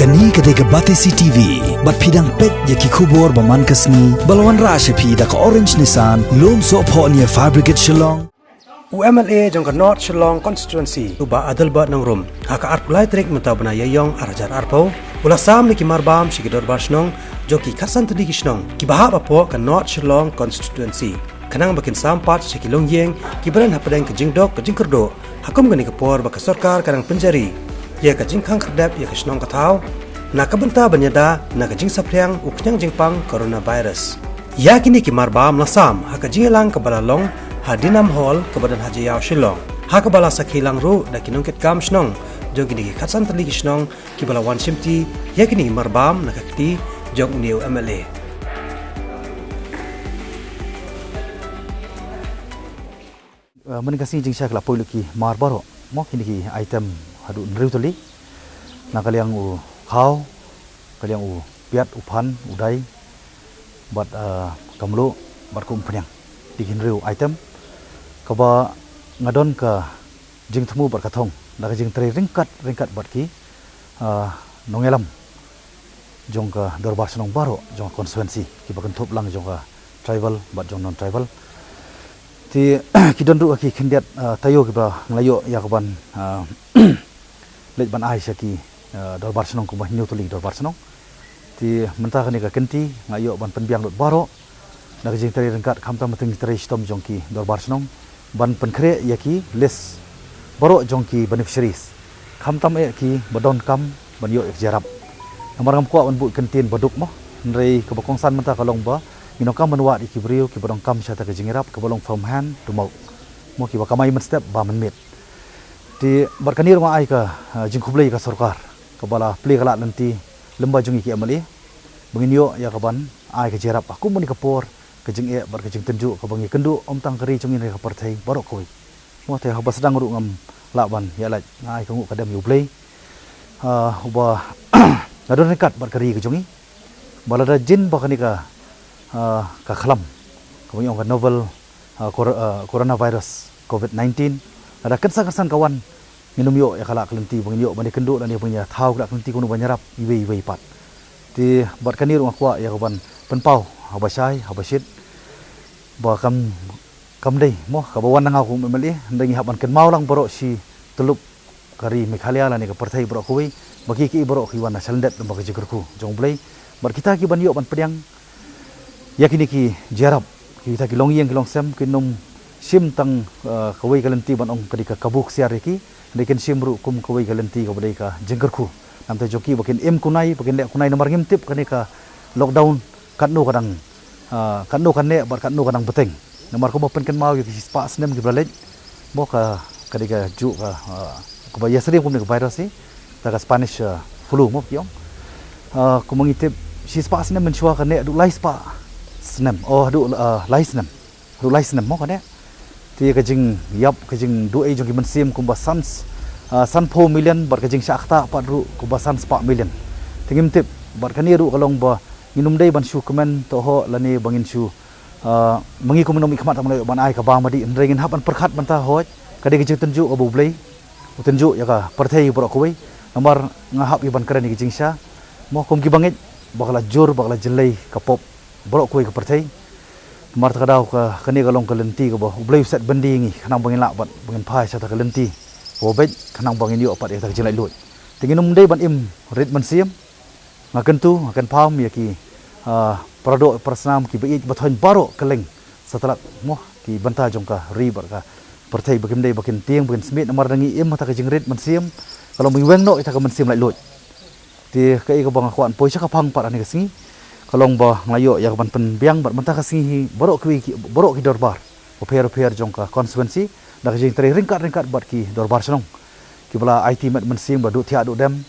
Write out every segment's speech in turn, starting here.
Kani kadega Batesi TV, bat pidang pet yaki kubor baman kasni, balawan rasha pida ka Orange Nissan, lom so po niya Fabricate Shillong. UMLA jong North Shillong constituency uba adalba ng rum haka arpulay trik mata bana yayong arajar arpo ula sam ni kimarbam shigidor barsnong joki kasan tadi kisnong kibaha po ka North Shillong constituency kanang bakin sampat shikilong yeng kibaran hapadang kajing dok kajing kerdo hakum gani kapor baka sarkar kanang penjari ya kajing kang kerdap ya kisnong katau na kabenta banyada na kajing sapriang uknyang jingpang coronavirus ya kini kimarbam lasam haka jingelang kabalalong Hadinam Hall kebadan Haji Yao Shillong hakabala sakhilang ru da kinungkit kam shnong jogi digi khatsan tali kishnong kibala wan simti yakini marbam nakakti jog uniu MLA menikasi jing syakla poiluki marbaro mo kini item hadu nriu tali nakaliang u khau kaliang u piat upan udai bat kamlu bat kumpanyang digin riu item kaba ngadon ka jing temu berkatong naga jing tri ringkat barki nongelam jong ka dorbar senong baro jong konstituensi ki bakan top lang jong ka tribal bat jong non tribal ti kidon ru ki khindiat tayo ki ba nglayo yakuban lej ban ai ki dorbar senong ko ba nyu tuli dorbar senong ti mentah ni ka kenti ngayo ban penbiang dot baro naga jing tri ringkat khamta mating tri stom jong ki dorbar senong ban penkre yaki list borok jongki beneficiaries khamtam ki badon kam ban yo jarap namar ngam kwa ban bu kentin baduk mo nrei ke bakongsan menta kalong ba minokam menwa di kibriu ki badong kam syata ke jingirap ke balong from hand to mouth mo ki bakamai men step ba men met di barkanir ma ai ka jingkhublei ka sarkar ke bala play kala nanti lemba jongi ki amali bangin yo ya kaban ai ke jarap aku muni kapor kejing bar kejing tenju ka bangi kendu om tang kari chungin ka parthai barok koi mo the haba sedang ru ngam laban ya la ngai kangu kadam yu play uba ngadon rekat bar kari ke chungi balada jin bakani ka khalam ka bangi ong novel coronavirus covid-19 ada kensan kawan minum yo ya kala kelenti bangi yo bani kendu dan dia punya thau kala kelenti kunu banyarap iwe pat ti bar kani ru akwa ya kaban penpau habasai habasit bakam dei mo kabawan nang aku memeli ndangi haban ken mau lang borok si telup kari Meghalaya la ni ka parthai borok kuwi bagi ki borok ki wana salendet lembaga jigerku jongblei bar kita ki ban yo ban pedang yakini ki jarab kita ki longyeng ki longsem ki num sim tang kawai kalenti ban ong kadika kabuk siar ki ndeken simru kum kawai kalenti ka badai ka jenggerku namta joki bakin em kunai bakin le kunai nomor ngimtip kanika lockdown katno kadang katno kanne bar katno kadang beteng nomor ko mapen kan mau ki spa snem ki bralej mo ka kadika ju ka ko ba yasri ko ni virus ni ta ka spanish flu mo kyong ko mangitip si spa snem men chwa kanne du lai spa snem du lai snem mo kanne ti ka jing yap ka jing du ai jong ki men sim ko ba sans san 4 million bar ka jing sakta pa ru ko ba sans 4 million tingim tip bar kani ru kalong ba minum dai ban shu komen to ho lani bangin shu mangi ko minum ikmat amai ban ai ka ba madi ndrengin hapan perkhat banta hoj kade ke tenju abu blei tenju ya ka parthai borok koi amar ngahap iban karen ki jingsha mo kom ki bangit bakala jur bakala jelai ka pop borok koi ka parthai mar ta daw ka kani kalong kalenti ka ba blei set bandi ngi kanang bangin la bat bangin phai sa ta kalenti wo bet kanang bangin yo pat ta jelai lot tinginum dai ban im red man siam ngaken tu ngaken pam ya ki produk personam ki beit bathon baro keleng setelah moh ki banta jongka ri bar ka perthai bakim dei bakin tieng bakin smit namar dangi im ta ka jingrit mensiam kalau miweng no ita ka mensiam lai lot ti kai ka bang akhwan poi ka phang par ani ka singi kalong ba ngayo ya ban pen biang bar menta ka singi baro ki dorbar oper jongka konstituensi da ka jing tri ringkat bar ki dorbar senong ki bala IT met mensiam ba du thia du dem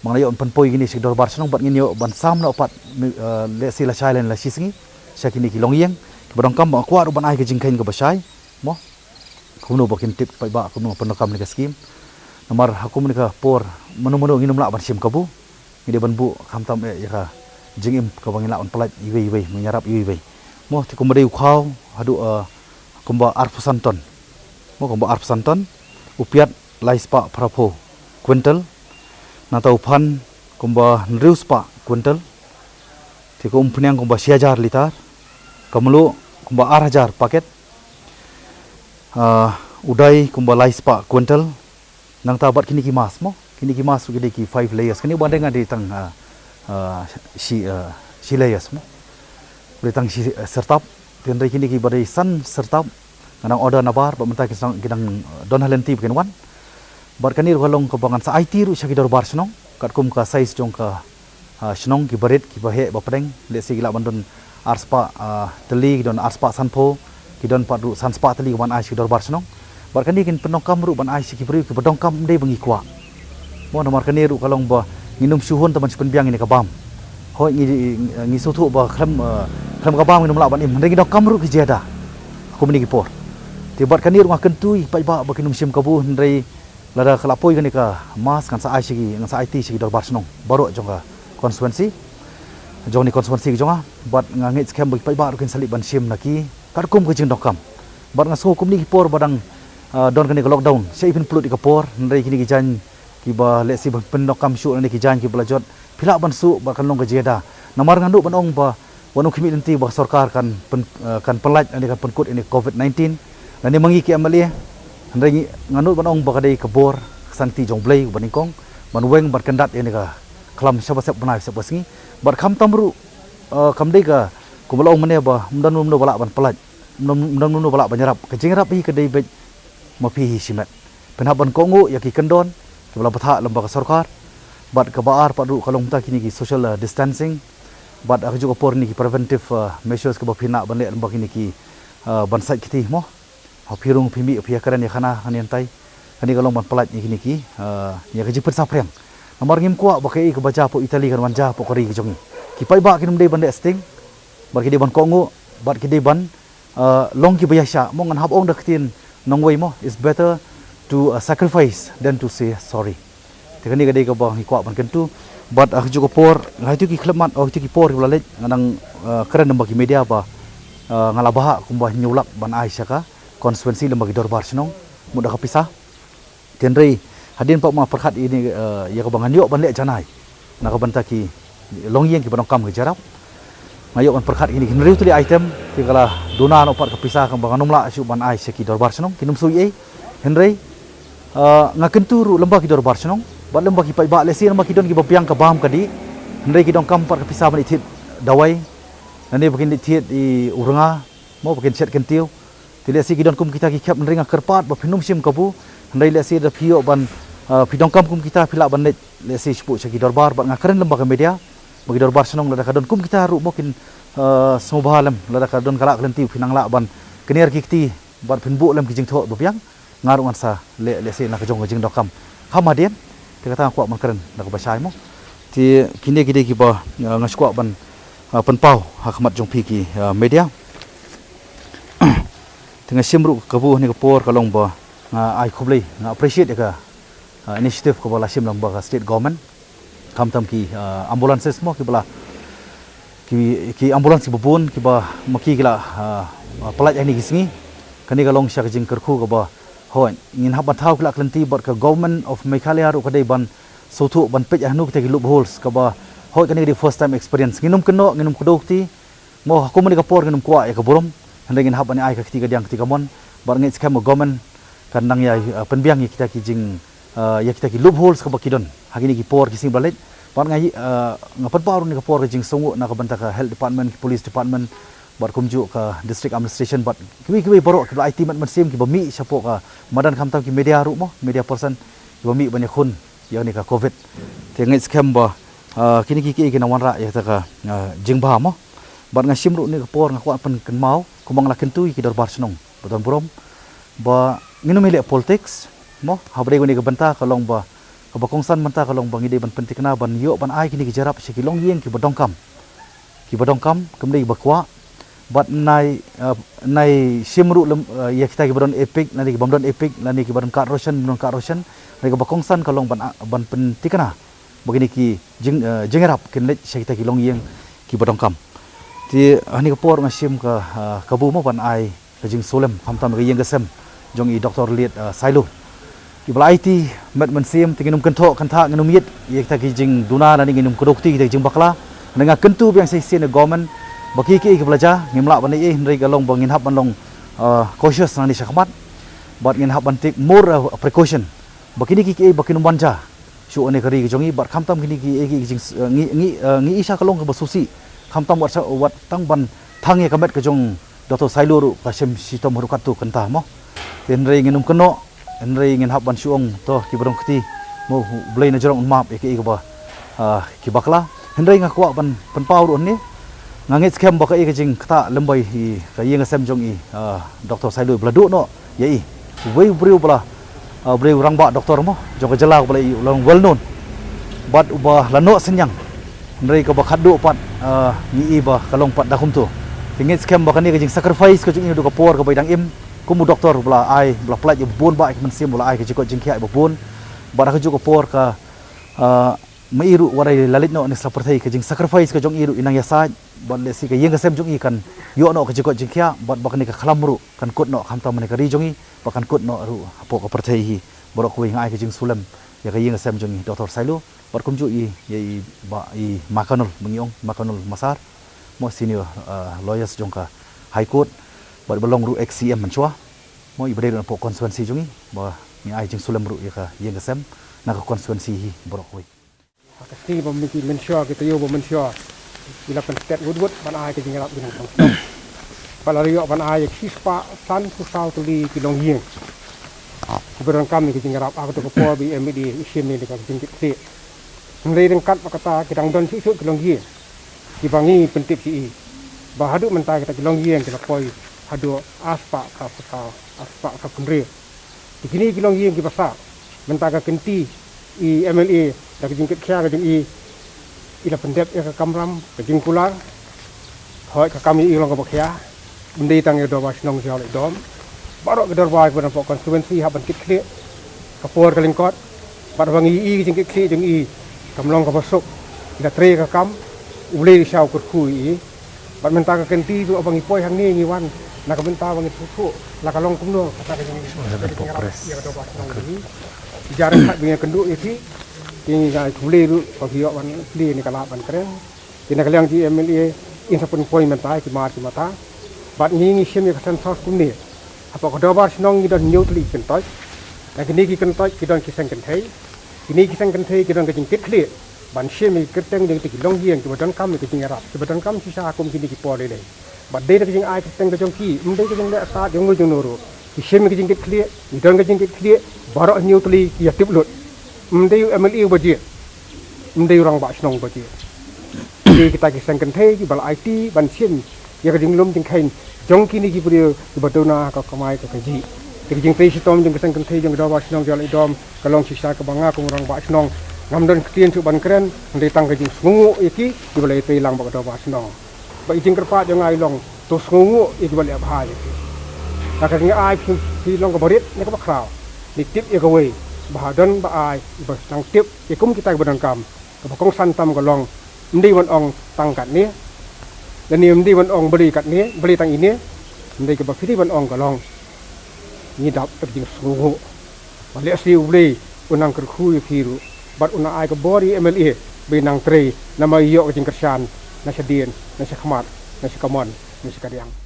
manglayo pen poi gini si dorbar senong bat nginyo ban sam na opat le si la chailen la sisingi sakini ki longyeng bodong kam ba kwa ru ban ai ke jingkain ke basai mo kuno bakin tip pai ba kuno penokam ni ka skim nomor hakum ni ka por manu nginum la ban sim kabu ngide ban bu khamtam ya ka jingim ka bangila on pelat iwe menyarap iwe mo ti kumade ukhau hadu kumba arfusanton mo kumba arfusanton upiat laispa prapo kwintal na tau pan kumba nrius pa kuintal ti ko umpunyang kumba 6,000 liter kamulu kumba 8,000 paket udai kumba lais pa kuintal nang tabat kini ki mas mo kini ki mas kini ki 5 layers kini bandeng di tang si layers mo di tang si sertap tin kini ki badai san sertap nang order nabar pemerintah kidang don halenti bikin wan bar kanir kalong kebangan sa IT ru syaki dorbar senong kat kum ka size jong ka senong ki barit ki bahe bapdeng le si gila bandon arspa teli don arspa sanpo ki don padu sanspa teli wan ai syaki dorbar senong bar kanir kin penongkam ru ban ai syaki beri ki bedongkam dei bengi kwa mo nomor kanir ru kalong ba nginum suhun taman penbiang ini kabam hoi ngi sutu ba kram kabam nginum la ban im ndeng dongkam ru ki jeda aku meniki por tibat kanir ngah kentui pai ba bakinum sim kabu ndrei lada kelapoi kan ka mas kan sa ICG ngan sa IT sigi dorbar senong baru jonga konstituensi jong ni konstituensi jonga bat ngangit scam bagi pai ba kin salib ban sim naki karkum ke jing dokam bat ngaso kum ni por badang don kan ka lockdown sei pin pulut ka por ndrei kini ki jan ki ba le si ban pendokam syu ni ki jan ki belajot pila ban su ba kan long ka jeda namar ngandu ban ong ba wanu kimi nanti ba sarkar kan pelaj ani kan penkut ini COVID-19 dan mangi ki amalia handai nganut banong bakadai kebor santi jong blai baningkong manweng berkendat ini ka kelam siapa benai siapa singi bar kham tamru kamdai ka kubalong mane ba mdan mno balak ban pelaj mdan mno balak banyarap kejingrap hi kedai bej mapi hi simet penhaban kongu yaki kendon kebala batha lembaga sarkar bat kebaar padu kalong ta kini ki social distancing bat aku juga por ni ki preventive measures ke bapina ban le lembaga kini ki bansai kiti mo pirung pimi pia keren ya kana hanian tai hani kalau man pelat ni ki ya ke jipet sapreng nomor ngim kwa bakai ke baca po Itali kan wanja po kori ke jongi ki pai ba kinum dei bande sting bar ki dei ban kongo bar ki dei ban long ki bayasha mo ngan hab ong daktin nongwei mo is better to sacrifice than to say sorry tekani ke dei ke bang kwa ban kentu bat aku juga por ngai tu ki klemat oh tu ki por blalej nganang keren bagi media ba ngalabaha kumbah nyulak ban Aisyah ka konstituensi lembaga dorbar senong mudah kepisah tenrei hadin pak ma perkhat ini ya kebangan yok ban le janai nak bantaki longyeng ki banongkam ke jarap ngayok ban perkhat ini kinriu tuli item tigala dona no part kepisah kan banganum la syu ban ai seki dorbar senong kinum sui henrei ngakenturu lembaga dorbar senong ban lembaga ki pai ba lesi lembaga ki don ki bapiang ka bam kadi henrei ki dongkam part kepisah ban ithit dawai nani bakin ithit i uranga mau bakin set kentiu tidak si kidon kum kita ki kap neringa kerpat ba pinum sim kabu handai le si da pio ban pidong kam kum kita pila ban le si sepu segi dorbar ban ngakaren lembaga media bagi dorbar senong lada kadon kum kita ru mokin sobalam lada kadon kalak lenti pinang la ban kenir kikti ban pinbu lem kijing tho bapiang ngaru ngan sa le si na kajong kijing dokam hamadian kita kwa man karen na basai mo ti kini kide ki ba ngaskwa ban penpau hakmat jong pi ki media tengah simru kabu ni kapor kalong ba ai khublei na appreciate ka initiative ko bala sim lembaga state government kam tam ki ambulances mo ki bala ki ambulans ki bubun ki ba maki gila pelat ini gisngi kani kalong syak jing kerku ko ba hoi ngin haban thau kala klenti bot ka government of Meghalaya ru kadai ban sotu ban pej anu ki loopholes ka ba hoi kani di first time experience nginum keno nginum kudokti mo hakumani kapor nginum kwa ya ka burom handengin hab ani ai ka ketiga diang ketiga mon bar ngit skam government kan nang ya penbiang kita ki jing ya kita ki loopholes ka bakidon hagini ki por ki sing balet bar ngai ngapat paru ni ka por ki jing songu na ka banta ka health department police department bar kumju ka district administration bar kiwi baro ki IT man sim ki bami sapo ka madan kam tam ki media ru mo media person ki bami banya khun ya ni ka covid te ngit skam ba kini ki ki na wanra ya ta ka jing ba mo bar ngasim ru ni ka por ngakwa pen ken mau kumang la kentui ki dorbar senong beton burom ba nginu mele politics mo habre goni ke banta kalong ba ka bakongsan manta kalong bang ide ban pentikna ban yo ban ai kini ki jarap se ki long yeng ki bodongkam kemli bakwa bat nai simru ya kita ki badon epic nani ki bamdon epic nani ki badon ka roshan nani ka bakongsan kalong ban pentikna begini ki jengerap kenlet se kita ki long yeng ki bodongkam ti ani ka por ngasim ka kabu mo ban ai ka jing solem phamtam ka yeng gasem jong i doktor liet sailu ibla IT met mensim tinginum kentok kanta nginum yit yek ta kijing duna nani nginum kodokti ta jing bakla dengan kentu biang sisen government baki ki belajar ngimla bani ndri galong bangin hap manlong cautious nani syakmat bat ngin hap bantik more precaution bakini ki bakinum banja shu ane kari jongi bat khamtam kini ki jing ngi isha kalong ke basusi khamtam wat tang ban thang ye kamet ke jong Dr. Sailuru kasem sitom harukatu kenta mo tenre nginum keno enrei ngin hab ban suong to ki barong kti mo blai na jorong map ki ba ki bakla enrei nga kwa ban pau ron ni ngangit scam ba ka jing kata lembai hi ka yeng sem jong i Dr. Sailu bladu no yai wei briu bla briu rang ba doktor mo jong jela bla i long well known bat uba lano senyang enrei ka ba khadu pat ni i ba kalong pat dakum tu ngit scam ba ka ni jing sacrifice ka jing du ka por ka bai dang im kumu doktor bela ai bela pelaj bubun ba mensim bela ai ke jikot jingkia bubun bara ke juga por ka meiru warai lalit no ni seperti ke jing sacrifice ke jong iru inang yasa ban le si ke yeng sem jong ikan yo no ke jikot jingkia bat bakni ke khalamru kan kut no khamta mane ke ri jong i bakan kut no ru apo ke perthai hi borok wi ngai ke jing sulam ya ke yeng sem jong i doktor Sailu bat kumju i yai ba i makanul mengiong makanul masar mo senior lawyers jong ka high court bat belong ru XCM menchua mo ibrei na po konstituensi jungi ba ni ai jing sulam ru ya ka yeng sem na ka konstituensi hi borok wi kasi ba miki menchua kita yo ba menchua ila pen stet wood ban ai ke jing rap binang tong pala rio ban ai kispa san su sau tu li kilong yeng kuberan kami ke jing rap aku to ko bi MD isim ni ka jing kit ngrei rengkat pakata kidang don si su kilong yeng dibangi pentip si ba hadu mentai kita kilong yeng kita koi hadu aspa ka punre dikini kilong yeng ki basa mentaga kenti i MLA dak jingkit kya ka jing i ila pendep ya ka kamram ka jing pular hoi ka kami i long ka bakya mendei tang ya do was nong jol dom barok gedor wa ka pok konstituensi ha ban kit kle ka por ka lingkot bar wangi i jingkit kle jing i kamlong ka basuk ila tre ka kam ule shau kur kui bat mentaga kenti tu abang ipoi hang ni ngiwan nak benta bang itu la kalong kumno kata ke ni ya do ba ni jarang hak binga kenduk iki ini ga kule ru bagi wan li ni kala ban keren ina kalyang di MLA in sapun poi menta ki mata bat ni sim ya kasan sos kumni apa ko do ba snong ni don neutli kentoi na kini ki kentoi ki don kisang kentai ini kisang kentai ki don ke jingkit kle ban sim ni keteng ding ti long hieng ki don kam ki jing arab ki don kam sisa akum kini ki pole le bat de ke jing ai keteng ke jong ki mde ke jing le sa jong jong nuru ki sim ke jingkit kle ni don ke jingkit kle barok neutli ki ya tip lut mde MLA baje mde orang ba snong baje di kita kisang kentai ki bal IT ban sim ya ke jing lum jing kain jong kini ki brio ki batuna ka kamai ka kaji ki jing tei sitom jing kisang kentai jong do ba snong jol idom kalong sisa ke banga ku orang ba snong ngam don ketien su ban keren mde tang ke jing sungu iki di balai tei lang ba do ba snong ba jing kerpa jong ai long to sungu iki balai abha iki ta ka ngi ai ki long ko borit ni ka ba kraw ni tip ya ka we ba don ba ai ba tang tip ya kum kita badan kam ka kong santam ka long mde wan ong tang kat ni dan ni mde wan ong beli kat ni beli tang ini mde ka ba fiti wan ong ka long ni dap jing sungu ba le si ule unang kerkhu firu bat una ai ka bori MLA binang tre nama iyo ka jing kersan na sedien na sekhmat na sekamon na sekadiang